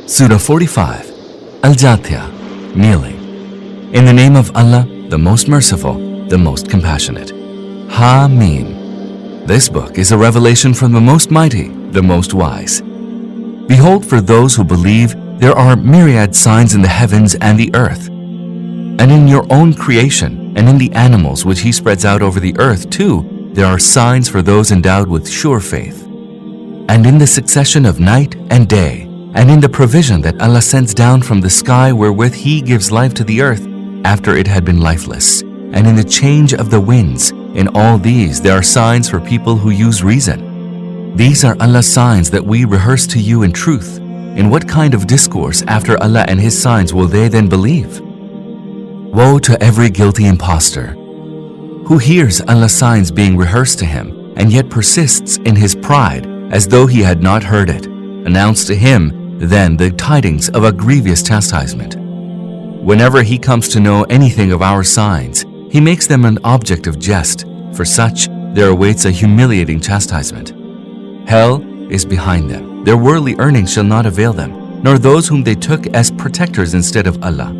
Surah 45, Al-Jathiyah, kneeling. In the name of Allah, the most merciful, the most compassionate. Ha-Mim. This book is a revelation from the Most Mighty, the Most Wise. Behold, for those who believe, there are myriad signs in the heavens and the earth, and in your own creation, and in the animals which He spreads out over the earth too, there are signs for those endowed with sure faith. And in the succession of night and day, and in the provision that Allah sends down from the sky wherewith He gives life to the earth after it had been lifeless, and in the change of the winds, in all these there are signs for people who use reason. These are Allah's signs that we rehearse to you in truth. In what kind of discourse after Allah and His signs will they then believe? Woe to every guilty impostor who hears Allah's signs being rehearsed to him and yet persists in his pride as though he had not heard it. Announce to him then the tidings of a grievous chastisement. Whenever he comes to know anything of our signs, he makes them an object of jest. For such there awaits a humiliating chastisement. Hell is behind them. Their worldly earnings shall not avail them, nor those whom they took as protectors instead of Allah.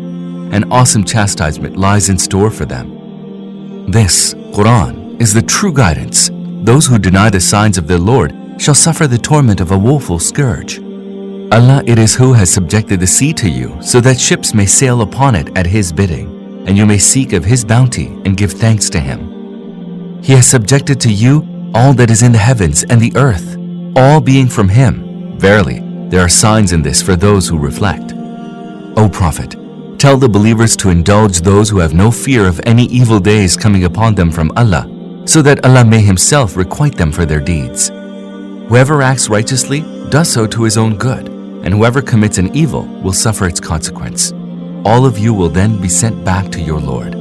An awesome chastisement lies in store for them. This Qur'an is the true guidance. Those who deny the signs of their Lord shall suffer the torment of a woeful scourge. Allah it is who has subjected the sea to you, so that ships may sail upon it at His bidding, and you may seek of His bounty and give thanks to Him. He has subjected to you all that is in the heavens and the earth, all being from Him. Verily, there are signs in this for those who reflect. O Prophet, tell the believers to indulge those who have no fear of any evil days coming upon them from Allah, so that Allah may Himself requite them for their deeds. Whoever acts righteously does so to his own good, and whoever commits an evil will suffer its consequence. All of you will then be sent back to your Lord.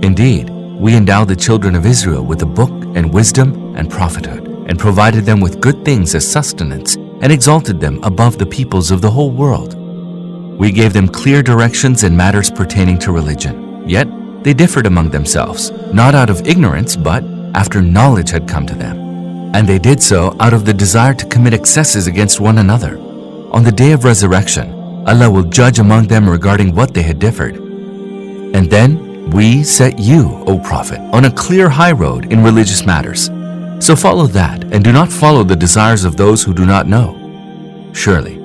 Indeed, we endowed the children of Israel with a book and wisdom and prophethood, and provided them with good things as sustenance, and exalted them above the peoples of the whole world. We gave them clear directions in matters pertaining to religion, yet they differed among themselves, not out of ignorance, but after knowledge had come to them. And they did so out of the desire to commit excesses against one another. On the day of resurrection, Allah will judge among them regarding what they had differed. And then we set you, O Prophet, on a clear high road in religious matters. So follow that, and do not follow the desires of those who do not know. Surely,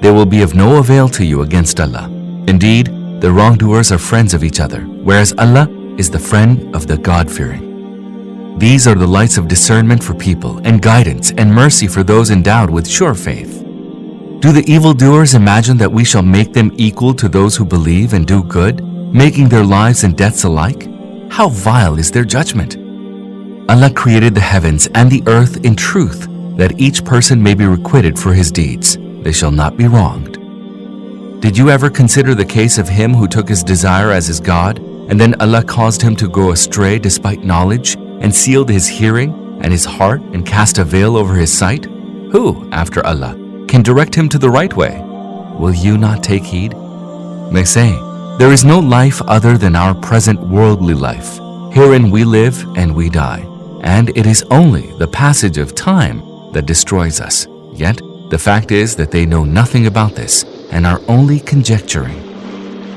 they will be of no avail to you against Allah. Indeed, the wrongdoers are friends of each other, whereas Allah is the friend of the God-fearing. These are the lights of discernment for people, and guidance and mercy for those endowed with sure faith. Do the evildoers imagine that we shall make them equal to those who believe and do good, making their lives and deaths alike? How vile is their judgment! Allah created the heavens and the earth in truth, that each person may be requited for his deeds. They shall not be wronged. Did you ever consider the case of him who took his desire as his God, and then Allah caused him to go astray despite knowledge, and sealed his hearing and his heart, and cast a veil over his sight? Who, after Allah, can direct him to the right way? Will you not take heed? They say, there is no life other than our present worldly life. Herein we live and we die, and it is only the passage of time that destroys us. Yet, the fact is that they know nothing about this and are only conjecturing.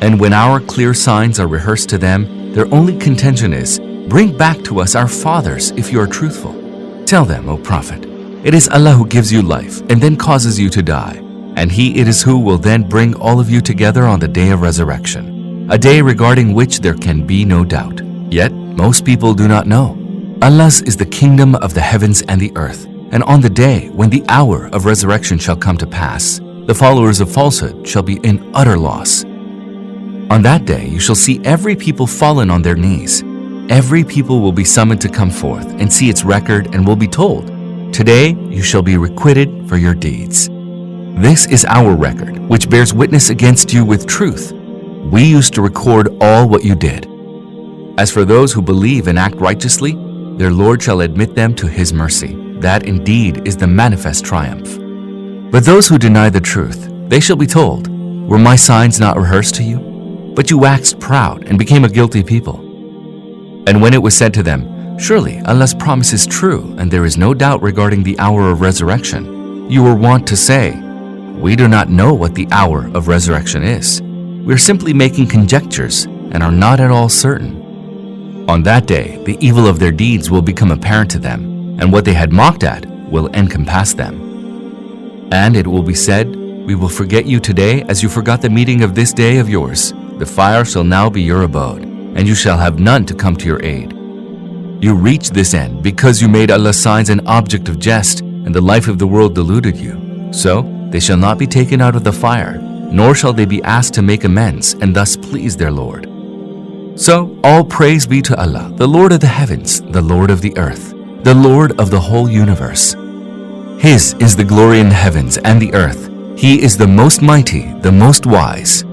And when our clear signs are rehearsed to them, their only contention is, bring back to us our fathers if you are truthful. Tell them, O Prophet, it is Allah who gives you life and then causes you to die, and He it is who will then bring all of you together on the day of resurrection, a day regarding which there can be no doubt. Yet most people do not know. Allah's is the kingdom of the heavens and the earth, and on the day when the hour of resurrection shall come to pass, the followers of falsehood shall be in utter loss. On that day you shall see every people fallen on their knees. Every people will be summoned to come forth and see its record, and will be told, today you shall be requited for your deeds. This is our record, which bears witness against you with truth. We used to record all what you did. As for those who believe and act righteously, their Lord shall admit them to His mercy. That indeed is the manifest triumph. But those who deny the truth, they shall be told, were my signs not rehearsed to you? But you waxed proud and became a guilty people. And when it was said to them, surely Allah's promise is true, and there is no doubt regarding the hour of resurrection, you were wont to say, We do not know what the hour of resurrection is. We are simply making conjectures and are not at all certain. On that day, the evil of their deeds will become apparent to them, and what they had mocked at will encompass them. And it will be said, we will forget you today as you forgot the meeting of this day of yours. The fire shall now be your abode, and you shall have none to come to your aid. You reached this end because you made Allah's signs an object of jest, and the life of the world deluded you. So they shall not be taken out of the fire, nor shall they be asked to make amends and thus please their Lord. So all praise be to Allah, the Lord of the heavens, the Lord of the earth, the Lord of the whole universe. His is the glory in the heavens and the earth. He is the most mighty, the most wise.